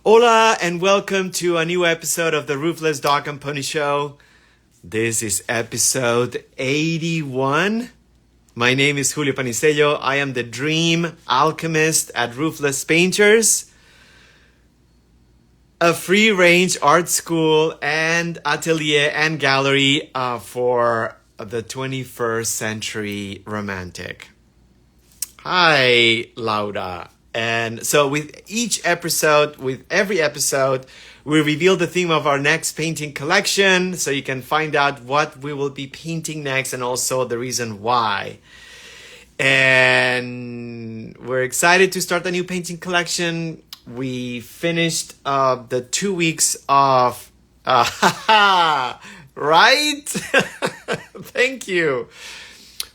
Hola and welcome to a new episode of the Roofless Dog and Pony Show. This is episode 81. My name is Julio Panicello. I am the dream alchemist at Roofless Painters, a free-range art school and atelier and gallery for the 21st century romantic. Hi, Laura. And so with every episode, we reveal the theme of our next painting collection so you can find out what we will be painting next and also the reason why. And we're excited to start a new painting collection. We finished the 2 weeks of... right? Thank you.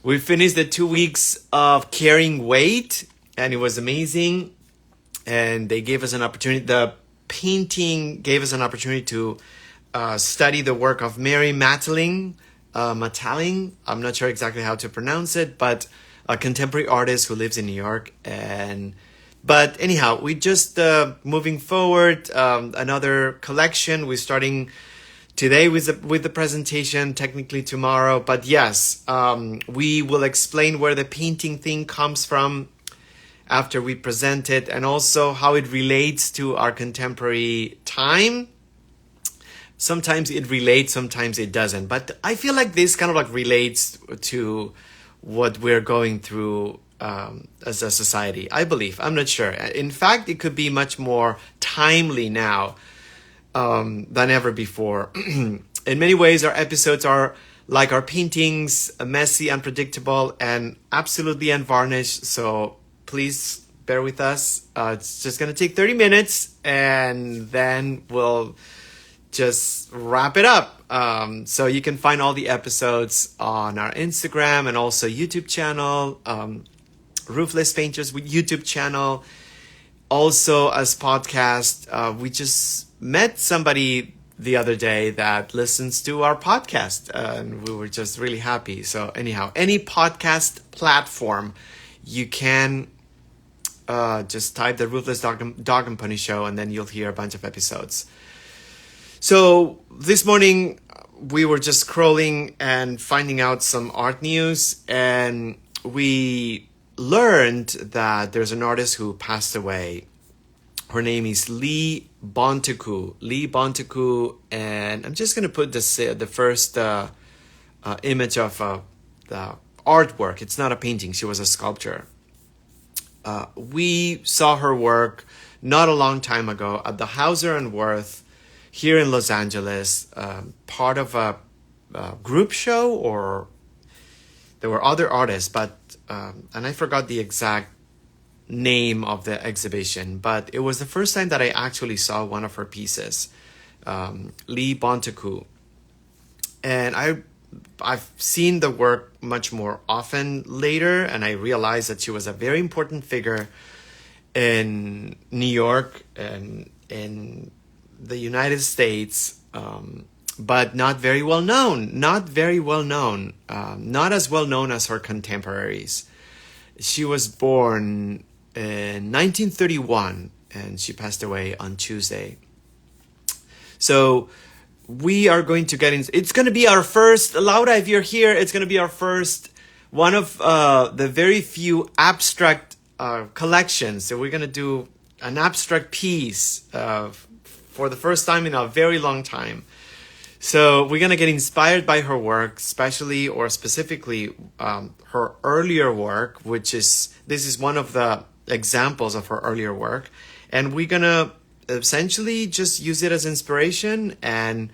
We finished the 2 weeks of carrying weight. And it was amazing. And they gave us an opportunity. The painting gave us an opportunity to study the work of Mary Matalin. I'm not sure exactly how to pronounce it, but a contemporary artist who lives in New York. But anyhow, we just moving forward. Another collection. We're starting today with the presentation, technically tomorrow. But yes, we will explain where the painting thing comes from after we present it, and also how it relates to our contemporary time. Sometimes it relates, sometimes it doesn't. But I feel like this kind of like relates to what we're going through as a society, I believe. I'm not sure. In fact, it could be much more timely now than ever before. In many ways, our episodes are like our paintings, messy, unpredictable, and absolutely unvarnished. So please bear with us. It's just going to take 30 minutes and then we'll just wrap it up. So you can find all the episodes on our Instagram and also YouTube channel, Roofless Painters YouTube channel. Also as podcast, we just met somebody the other day that listens to our podcast and we were just really happy. So anyhow, any podcast platform, you can just type the Roofless Dog and Pony Show and then you'll hear a bunch of episodes. So this morning we were just scrolling and finding out some art news, and we learned that there's an artist who passed away. Her name is Leigh Bontekoe. Leigh Bontekoe, and I'm just going to put the first image of the artwork. It's not a painting. She was a sculptor. We saw her work not a long time ago at the Hauser and Wirth here in Los Angeles, part of a group show, or there were other artists, but and I forgot the exact name of the exhibition, but it was the first time that I actually saw one of her pieces, Leigh Bontekoe. And I've seen the work much more often later, and I realized that she was a very important figure in New York and in the United States, but not very well known. Not as well known as her contemporaries. She was born in 1931, and she passed away on Tuesday. So we are going to get into, it's going to be our first, Laura, if you're here, it's going to be our first, one of the very few abstract collections. So we're going to do an abstract piece for the first time in a very long time. So we're going to get inspired by her work, especially or specifically her earlier work, this is one of the examples of her earlier work. And we're going to essentially just use it as inspiration and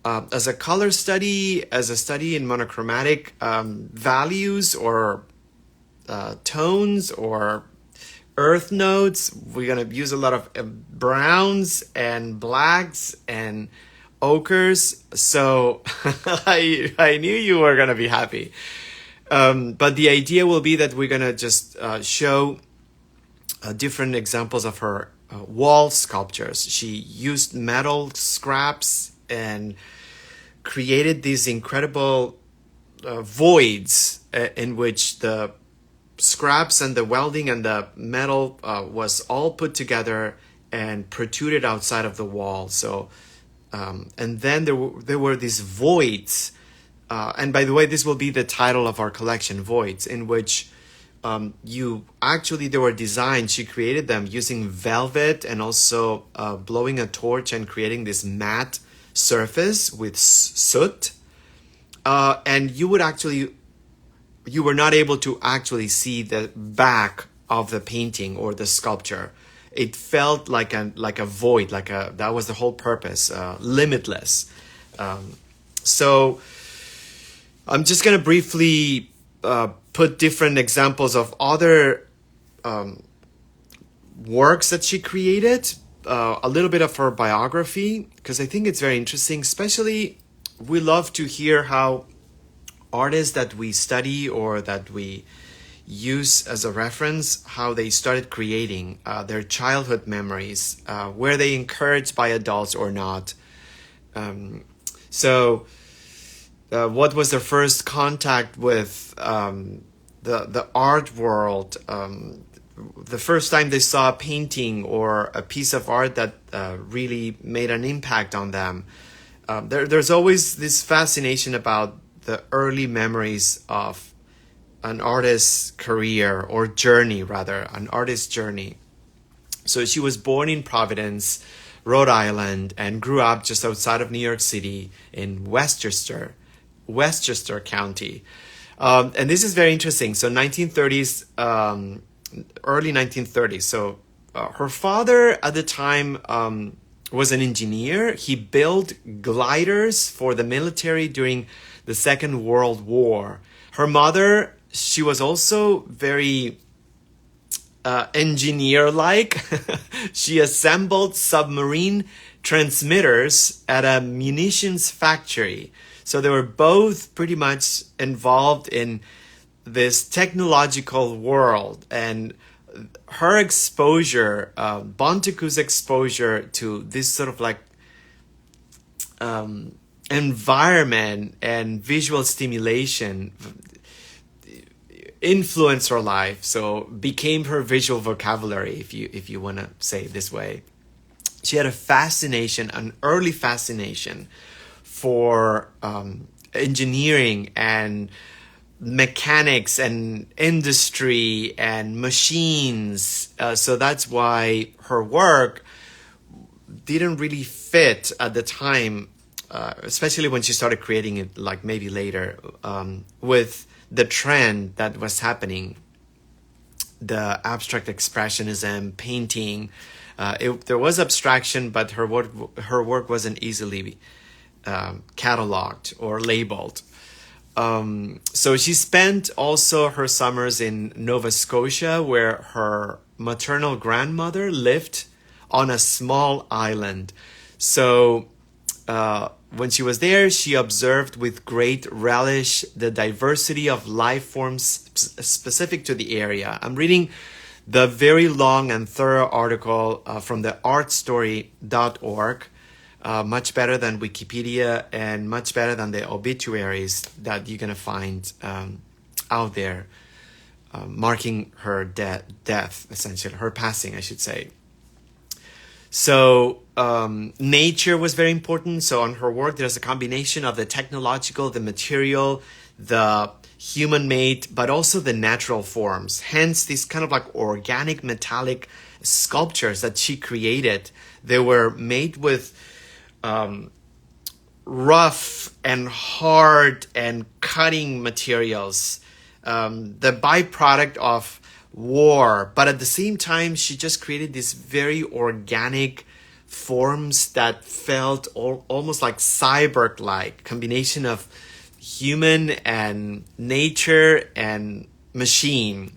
as a color study, as a study in monochromatic values or tones or earth notes. We're going to use a lot of browns and blacks and ochres. So I knew you were going to be happy. But the idea will be that we're going to just show different examples of her wall sculptures. She used metal scraps and created these incredible voids in which the scraps and the welding and the metal was all put together and protruded outside of the wall. So, and then there were these voids. And by the way, this will be the title of our collection, Voids, in which there were designs. She created them using velvet and also blowing a torch and creating this matte surface with soot. And you were not able to actually see the back of the painting or the sculpture. It felt like a void, that was the whole purpose, limitless. So I'm just going to briefly put different examples of other works that she created, a little bit of her biography, because I think it's very interesting. Especially, we love to hear how artists that we study or that we use as a reference, how they started creating their childhood memories. Were they encouraged by adults or not? What was their first contact with the art world? The first time they saw a painting or a piece of art that really made an impact on them. There's always this fascination about the early memories of an artist's career or journey, rather, an artist's journey. So she was born in Providence, Rhode Island, and grew up just outside of New York City in Westchester County. And this is very interesting. So 1930s, early 1930s. So her father at the time was an engineer. He built gliders for the military during the Second World War. Her mother, she was also very engineer-like. She assembled submarine transmitters at a munitions factory. So they were both pretty much involved in this technological world, and her exposure, Bontekoe's exposure to this sort of like environment and visual stimulation influenced her life. So became her visual vocabulary, if you want to say it this way. She had an early fascination for engineering and mechanics and industry and machines. So that's why her work didn't really fit at the time, especially when she started creating it, like maybe later, with the trend that was happening, the abstract expressionism, painting. There was abstraction, but her work wasn't easily cataloged or labeled. So she spent also her summers in Nova Scotia, where her maternal grandmother lived on a small island. So when she was there, she observed with great relish the diversity of life forms specific to the area. I'm reading the very long and thorough article from the artstory.org. Much better than Wikipedia and much better than the obituaries that you're going to find out there, marking her death, essentially, her passing, I should say. So nature was very important. So on her work, there's a combination of the technological, the material, the human-made, but also the natural forms. Hence, these kind of like organic metallic sculptures that she created. They were made with rough and hard and cutting materials, the byproduct of war. But at the same time, she just created these very organic forms that felt almost like cyborg-like, combination of human and nature and machine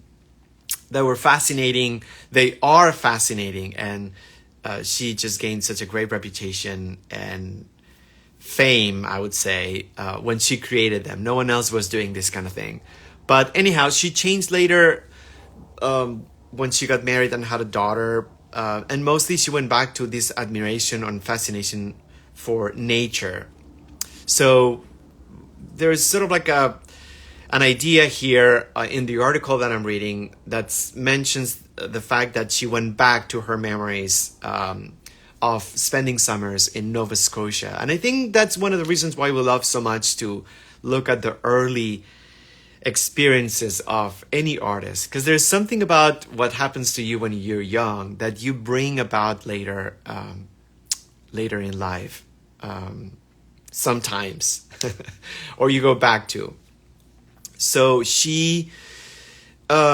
that were fascinating. They are fascinating, and she just gained such a great reputation and fame, I would say, when she created them. No one else was doing this kind of thing. But anyhow, she changed later when she got married and had a daughter. And mostly she went back to this admiration and fascination for nature. So there's sort of like an idea here in the article that I'm reading that mentions the fact that she went back to her memories of spending summers in Nova Scotia. And I think that's one of the reasons why we love so much to look at the early experiences of any artist, because there's something about what happens to you when you're young that you bring about later later in life, sometimes, or you go back to. So she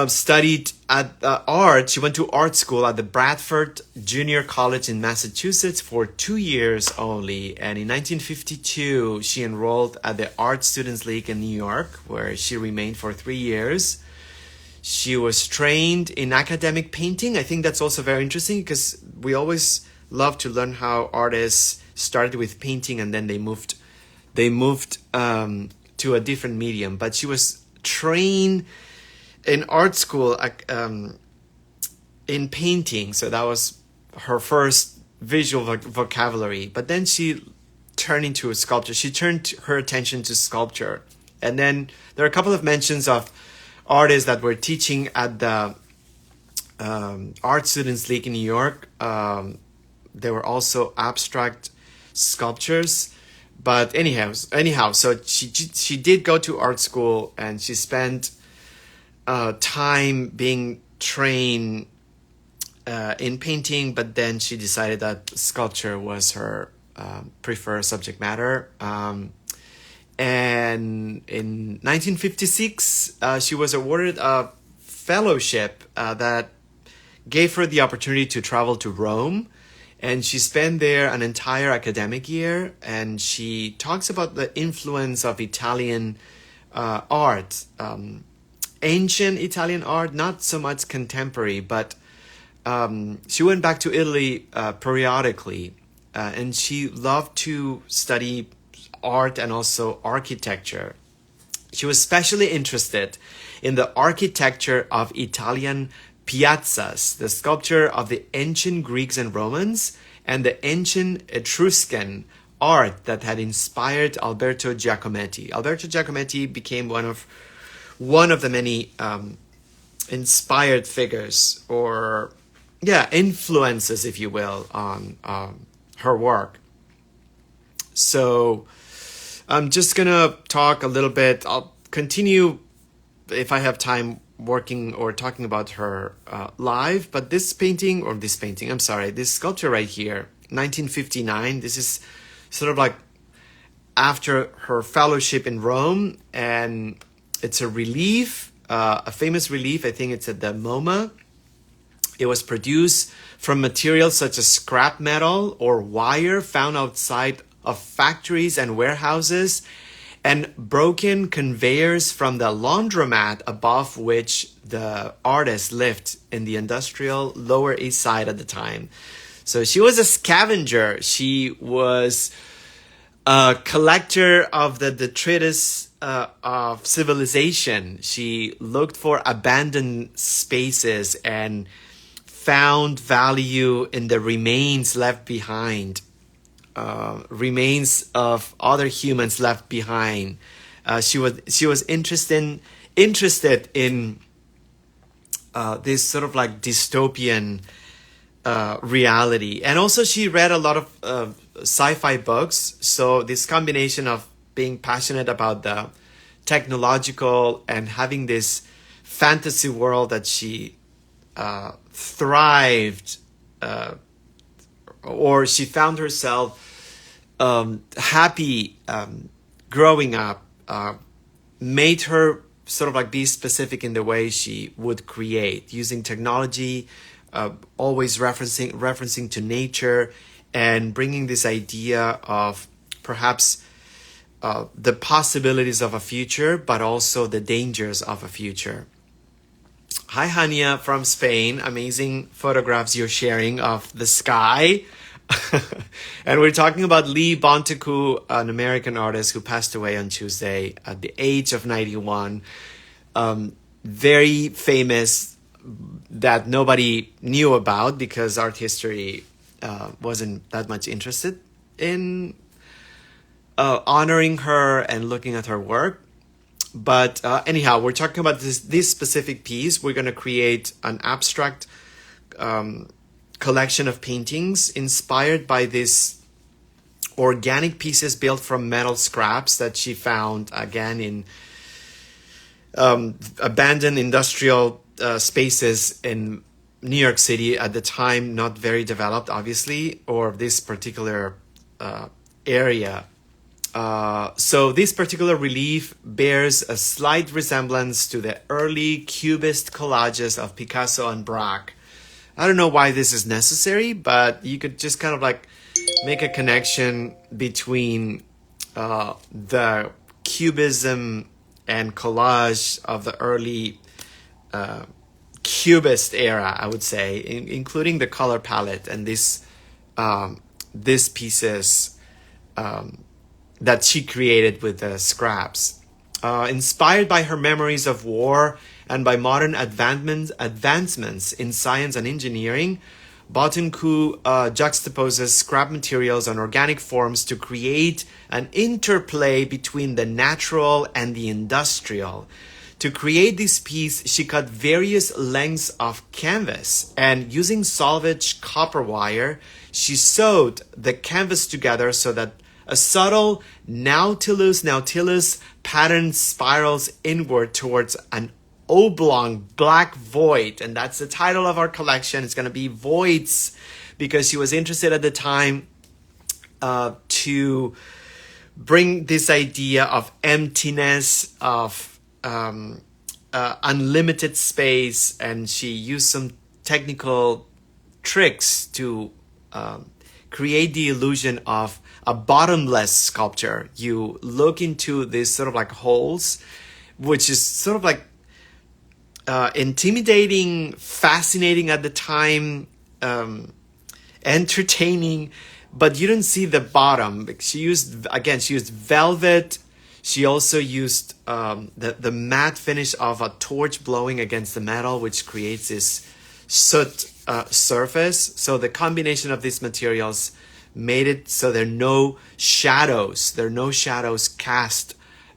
studied at art. She went to art school at the Bradford Junior College in Massachusetts for 2 years only. And in 1952, she enrolled at the Art Students League in New York, where she remained for 3 years. She was trained in academic painting. I think that's also very interesting because we always love to learn how artists started with painting and then they moved to a different medium. But she was trained in art school in painting, so that was her first visual vocabulary. But then she turned into a sculpture. She turned her attention to sculpture. And then there are a couple of mentions of artists that were teaching at the Art Students League in New York. There were also abstract sculptures. But anyhow, so she did go to art school, and she spent time being trained in painting, but then she decided that sculpture was her preferred subject matter. And in 1956, she was awarded a fellowship that gave her the opportunity to travel to Rome. And she spent there an entire academic year, and she talks about the influence of Italian art, ancient Italian art, not so much contemporary, but she went back to Italy periodically, and she loved to study art and also architecture. She was especially interested in the architecture of Italian piazzas, the sculpture of the ancient Greeks and Romans, and the ancient Etruscan art that had inspired Alberto Giacometti. Alberto Giacometti became one of the many inspired figures, or influences, if you will, on her work. So I'm just gonna talk a little bit. I'll continue if I have time working or talking about her live, but this sculpture right here, 1959, this is sort of like after her fellowship in Rome, and it's a relief, a famous relief. I think it's at the MoMA. It was produced from materials such as scrap metal or wire found outside of factories and warehouses, and broken conveyors from the laundromat above which the artist lived in the industrial Lower East Side at the time. So she was a scavenger. She was a collector of the detritus of civilization. She looked for abandoned spaces and found value in the remains left behind. Remains of other humans left behind. She was interested in this sort of like dystopian reality, and also she read a lot of sci-fi books. So this combination of being passionate about the technological and having this fantasy world that she thrived, or she found herself happy growing up, made her sort of like be specific in the way she would create, using technology, always referencing to nature, and bringing this idea of perhaps the possibilities of a future, but also the dangers of a future. Hi, Hania from Spain. Amazing photographs you're sharing of the sky. And we're talking about Lee Bontekoe, an American artist who passed away on Tuesday at the age of 91. Very famous, that nobody knew about because art history wasn't that much interested in honoring her and looking at her work. But anyhow, we're talking about this specific piece. We're going to create an abstract collection of paintings inspired by these organic pieces built from metal scraps that she found again in abandoned industrial spaces in New York City at the time, not very developed, obviously, or this particular area. So this particular relief bears a slight resemblance to the early Cubist collages of Picasso and Braque. I don't know why this is necessary, but you could just kind of like make a connection between the Cubism and collage of the early Cubist era, I would say, including the color palette and these pieces that she created with the scraps. Inspired by her memories of war and by modern advancements in science and engineering, Bottin-Ku juxtaposes scrap materials and organic forms to create an interplay between the natural and the industrial. To create this piece, she cut various lengths of canvas, and using salvaged copper wire, she sewed the canvas together so that a subtle nautilus pattern spirals inward towards an oblong black void. And that's the title of our collection. It's going to be Voids, because she was interested at the time to bring this idea of emptiness, of unlimited space, and she used some technical tricks to create the illusion of a bottomless sculpture. You look into these sort of like holes, which is sort of like intimidating, fascinating at the time, entertaining, but you don't see the bottom. She used velvet. She also used the matte finish of a torch blowing against the metal, which creates this soot surface. So the combination of these materials made it so there are no shadows. There are no shadows cast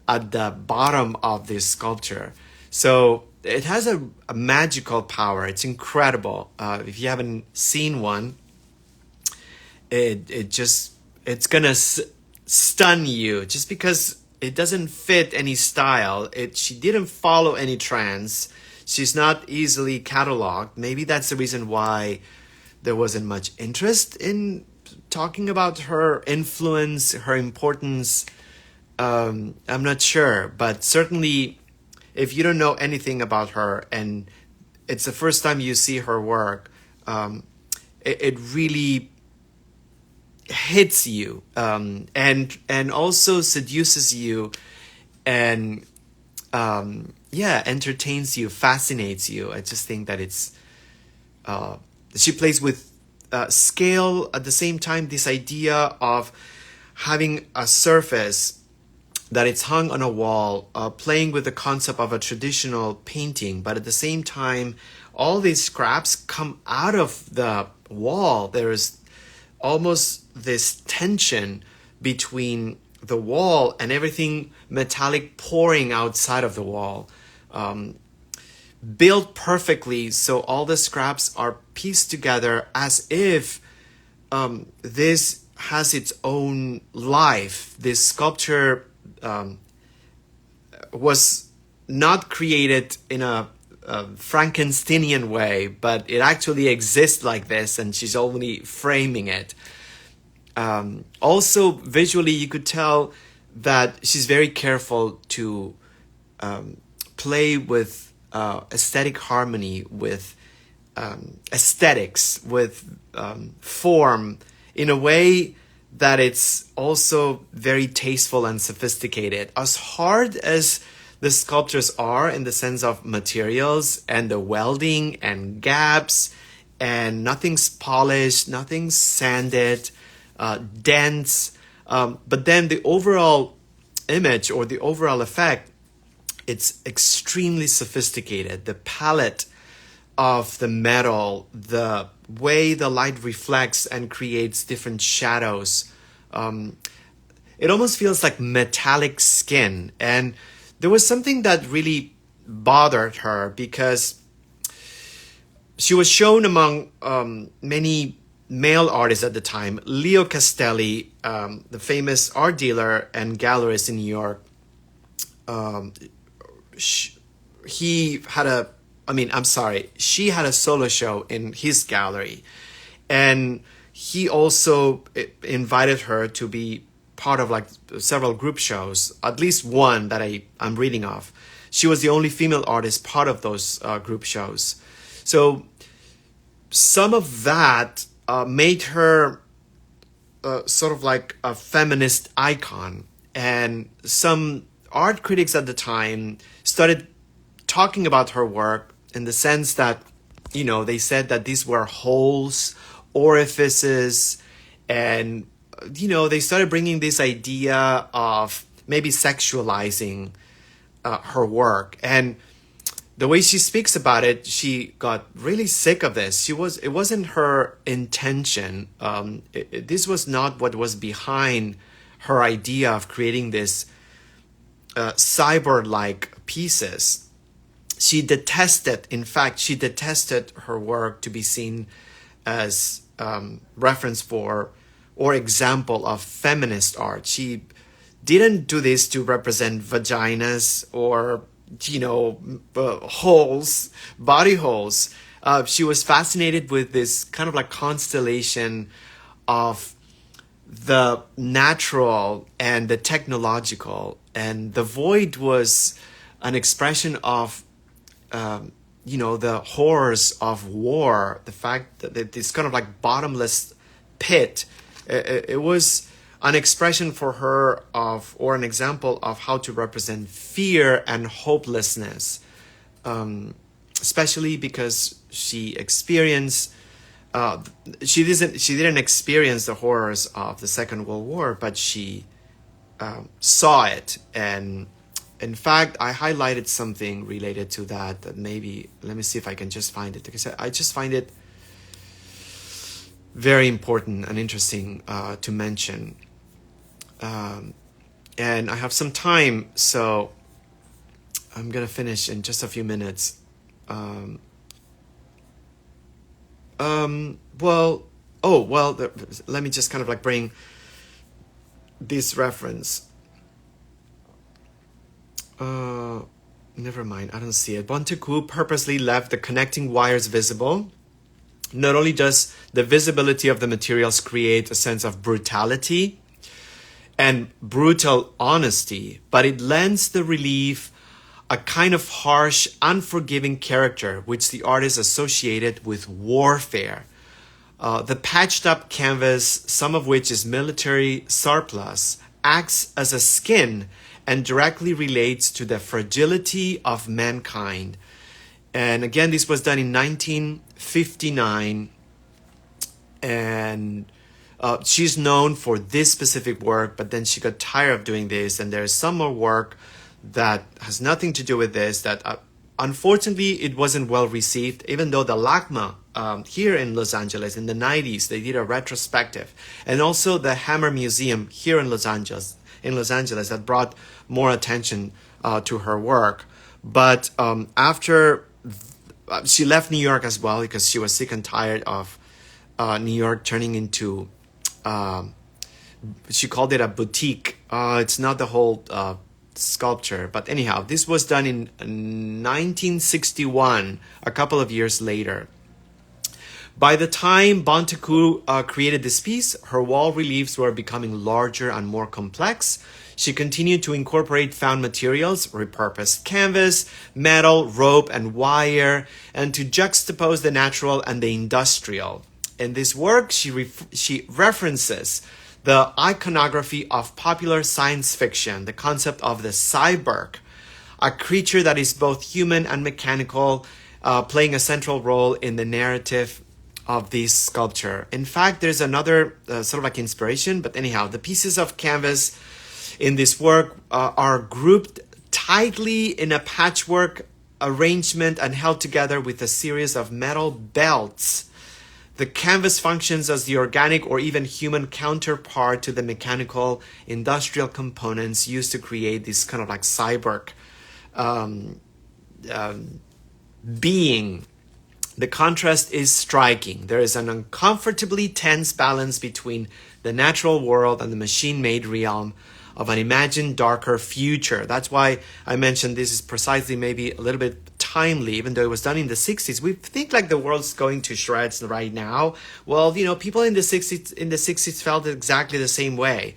at the bottom of this sculpture. So it has a magical power. It's incredible. If you haven't seen one, it's gonna stun you just because it doesn't fit any style. She didn't follow any trends. She's not easily cataloged. Maybe that's the reason why there wasn't much interest in talking about her influence, her importance. I'm not sure, but certainly if you don't know anything about her and it's the first time you see her work, it really hits you, and also seduces you, and entertains you, fascinates you. I just think that it's she plays with scale at the same time. This idea of having a surface that it's hung on a wall, playing with the concept of a traditional painting, but at the same time, all these scraps come out of the wall. There is almost this tension between the wall and everything metallic pouring outside of the wall. Built perfectly, so all the scraps are pieced together as if this has its own life. This sculpture was not created in a Frankensteinian way, but it actually exists like this, and she's only framing it. Also, visually, you could tell that she's very careful to play with aesthetic harmony, with aesthetics, with form, in a way that it's also very tasteful and sophisticated. As hard as the sculptures are in the sense of materials and the welding and gaps, and nothing's polished, nothing's sanded, dense, but then the overall image or the overall effect, it's extremely sophisticated. The palette of the metal, the way the light reflects and creates different shadows, it almost feels like metallic skin. And there was something that really bothered her because she was shown among many male artists at the time. Leo Castelli, the famous art dealer and gallerist in New York, he had a, she had a solo show in his gallery. And he also invited her to be part of like several group shows, at least one that I'm reading of. She was the only female artist part of those group shows. So some of that made her sort of like a feminist icon. And some art critics at the time started talking about her work in the sense that, they said that these were holes, orifices, and, they started bringing this idea of maybe sexualizing her work. And the way she speaks about it, she got really sick of this. It wasn't her intention. This was not what was behind her idea of creating this cyborg-like pieces. She detested her work to be seen as reference for or example of feminist art. She didn't do this to represent vaginas or holes, body holes. She was fascinated with this kind of like constellation of the natural and the technological, and the void was an expression of the horrors of war, the fact that this kind of like bottomless pit. It was an expression for her of, or an example of how to represent fear and hopelessness, especially because she experienced, she didn't experience the horrors of the Second World War, but she saw it. And in fact, I highlighted something related to that maybe, let me see if I can just find it, because I just find it very important and interesting to mention. And I have some time, so I'm gonna finish in just a few minutes. Let me just kind of like bring this reference. Never mind, I don't see it. Bontekoe purposely left the connecting wires visible. Not only does the visibility of the materials create a sense of brutality and brutal honesty, but it lends the relief a kind of harsh, unforgiving character which the artist associated with warfare. The patched up canvas, some of which is military surplus, acts as a skin and directly relates to the fragility of mankind. And again, this was done in 1959, and she's known for this specific work, but then she got tired of doing this, and there's some more work that has nothing to do with this that unfortunately it wasn't well received, even though the LACMA here in Los Angeles in the 90s, they did a retrospective, and also the Hammer Museum here in Los Angeles that brought more attention to her work. But after she left New York as well, because she was sick and tired of New York turning into, she called it a boutique. It's not the whole sculpture, but anyhow, this was done in 1961, a couple of years later. By the time Bontekoe created this piece, her wall reliefs were becoming larger and more complex. She continued to incorporate found materials, repurposed canvas, metal, rope, and wire, and to juxtapose the natural and the industrial. In this work, she references the iconography of popular science fiction, the concept of the cyborg, a creature that is both human and mechanical, playing a central role in the narrative of this sculpture. In fact, there's another sort of like inspiration, but anyhow, the pieces of canvas in this work are grouped tightly in a patchwork arrangement and held together with a series of metal belts. The canvas functions as the organic or even human counterpart to the mechanical industrial components used to create this kind of like cyborg being. The contrast is striking. There is an uncomfortably tense balance between the natural world and the machine-made realm of an imagined darker future. That's why I mentioned this is precisely maybe a little bit timely, even though it was done in the 60s. We think like the world's going to shreds right now. Well, you know, people in the 60s felt exactly the same way.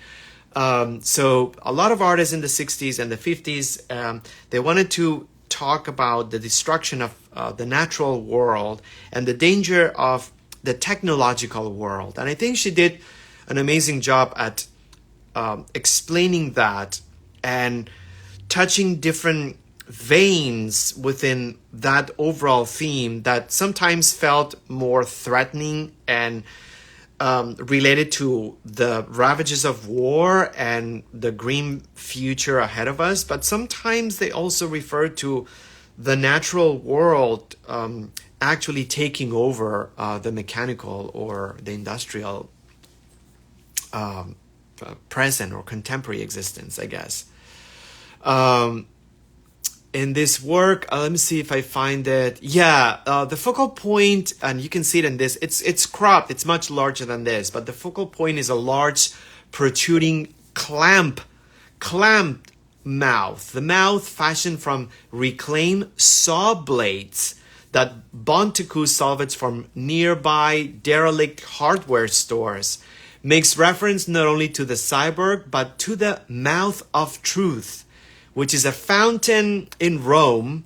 So a lot of artists in the 60s and the 50s, they wanted to talk about the destruction of the natural world and the danger of the technological world. And I think she did an amazing job at explaining that and touching different veins within that overall theme that sometimes felt more threatening and related to the ravages of war and the grim future ahead of us, but sometimes they also refer to the natural world actually taking over the mechanical or the industrial present or contemporary existence, I guess. In this work, let me see if I find it. Yeah, the focal point, and you can see it in this, it's cropped, it's much larger than this, but the focal point is a large protruding clamped mouth. The mouth fashioned from reclaimed saw blades that Bontekoe salvaged from nearby derelict hardware stores makes reference not only to the cyborg, but to the mouth of truth, which is a fountain in Rome.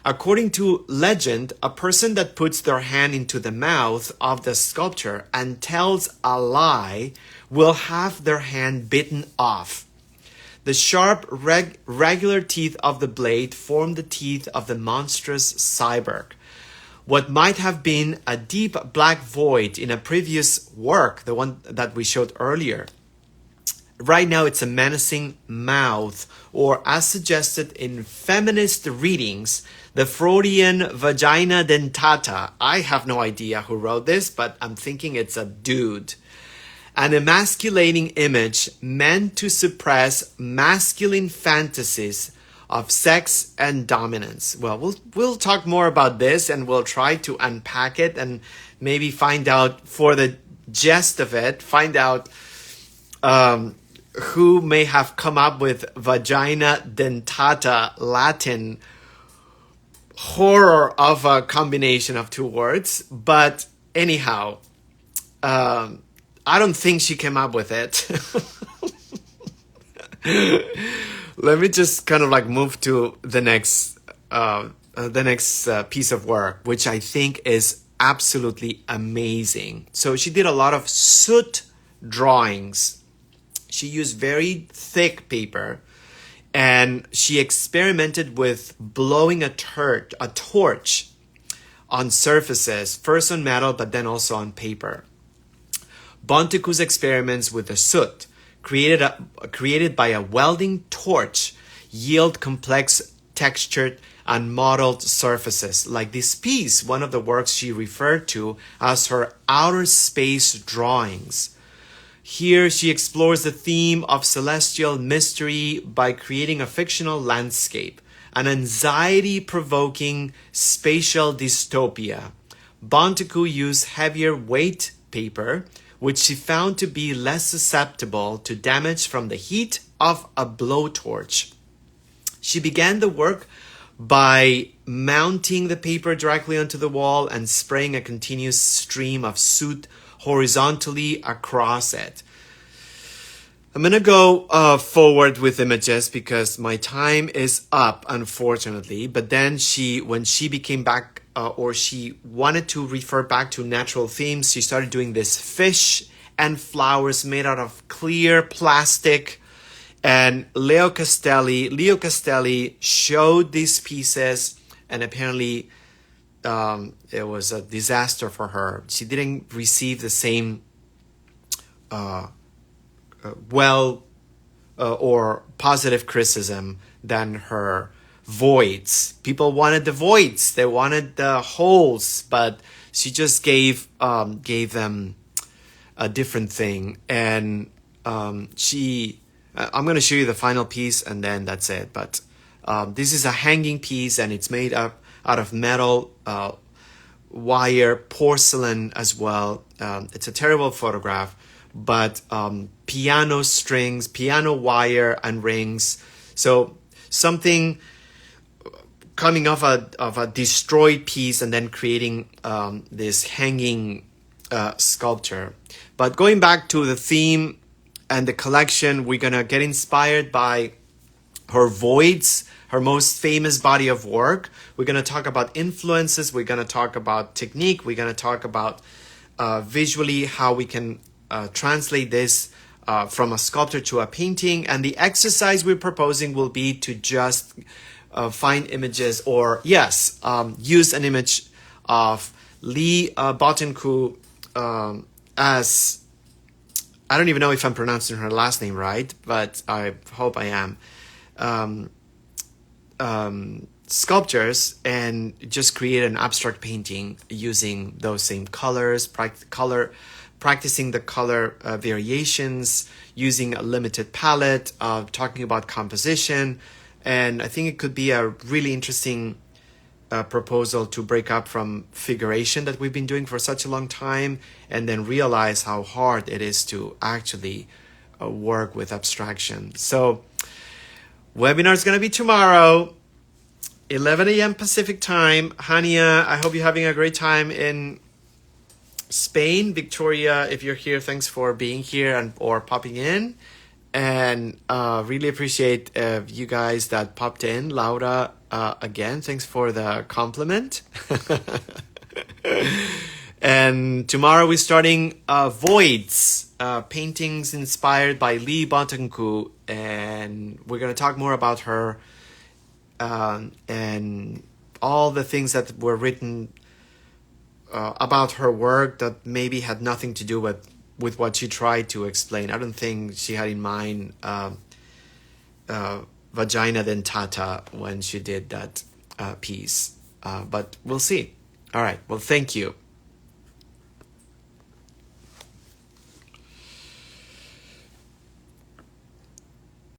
According to legend, a person that puts their hand into the mouth of the sculpture and tells a lie will have their hand bitten off. The sharp, regular teeth of the blade form the teeth of the monstrous cyborg. What might have been a deep black void in a previous work, the one that we showed earlier, right now it's a menacing mouth, or as suggested in feminist readings, the Freudian vagina dentata. I have no idea who wrote this, but I'm thinking it's a dude. An emasculating image meant to suppress masculine fantasies of sex and dominance. Well, we'll talk more about this, and we'll try to unpack it and maybe find out, for the gist of it, find out who may have come up with vagina dentata, Latin horror of a combination of two words. But anyhow, I don't think she came up with it. Let me just kind of like move to the next piece of work, which I think is absolutely amazing. So she did a lot of soot drawings. She used very thick paper, and she experimented with blowing a torch on surfaces, first on metal, but then also on paper. Bontekoe's experiments with the soot, created by a welding torch, yield complex textured and modeled surfaces. Like this piece, one of the works she referred to as her outer space drawings. Here she explores the theme of celestial mystery by creating a fictional landscape, an anxiety-provoking spatial dystopia. Bontekoe used heavier weight paper, which she found to be less susceptible to damage from the heat of a blowtorch. She began the work by mounting the paper directly onto the wall and spraying a continuous stream of soot horizontally across it. I'm going to go forward with images because my time is up, unfortunately. But then when she became back, or she wanted to refer back to natural themes, she started doing this fish and flowers made out of clear plastic. And Leo Castelli showed these pieces, and apparently it was a disaster for her. She didn't receive the same or positive criticism than her voids. People wanted the voids, they wanted the holes, but she just gave them a different thing. And I'm going to show you the final piece, and then that's it. But This is a hanging piece, and it's made up out of metal, wire, porcelain as well. It's a terrible photograph, but piano strings, piano wire, and rings. So something coming off of a destroyed piece and then creating this hanging sculpture. But going back to the theme and the collection, we're gonna get inspired by her voids, her most famous body of work. We're gonna talk about influences. We're gonna talk about technique. We're gonna talk about visually how we can translate this from a sculpture to a painting. And the exercise we're proposing will be to just find images, or use an image of Lee Bottinku as, I don't even know if I'm pronouncing her last name right, but I hope I am, sculptures, and just create an abstract painting using those same colors, practicing the color variations, using a limited palette, talking about composition. And I think it could be a really interesting proposal to break up from figuration that we've been doing for such a long time, and then realize how hard it is to actually work with abstraction. So webinar is going to be tomorrow, 11 a.m. Pacific time. Hania, I hope you're having a great time in Spain. Victoria, if you're here, thanks for being here or popping in. And really appreciate you guys that popped in. Laura, again, thanks for the compliment. And tomorrow we're starting Voids, paintings inspired by Lee Bottinku. And we're going to talk more about her and all the things that were written about her work that maybe had nothing to do with what she tried to explain. I don't think she had in mind vagina dentata when she did that piece. But we'll see. All right. Well, thank you.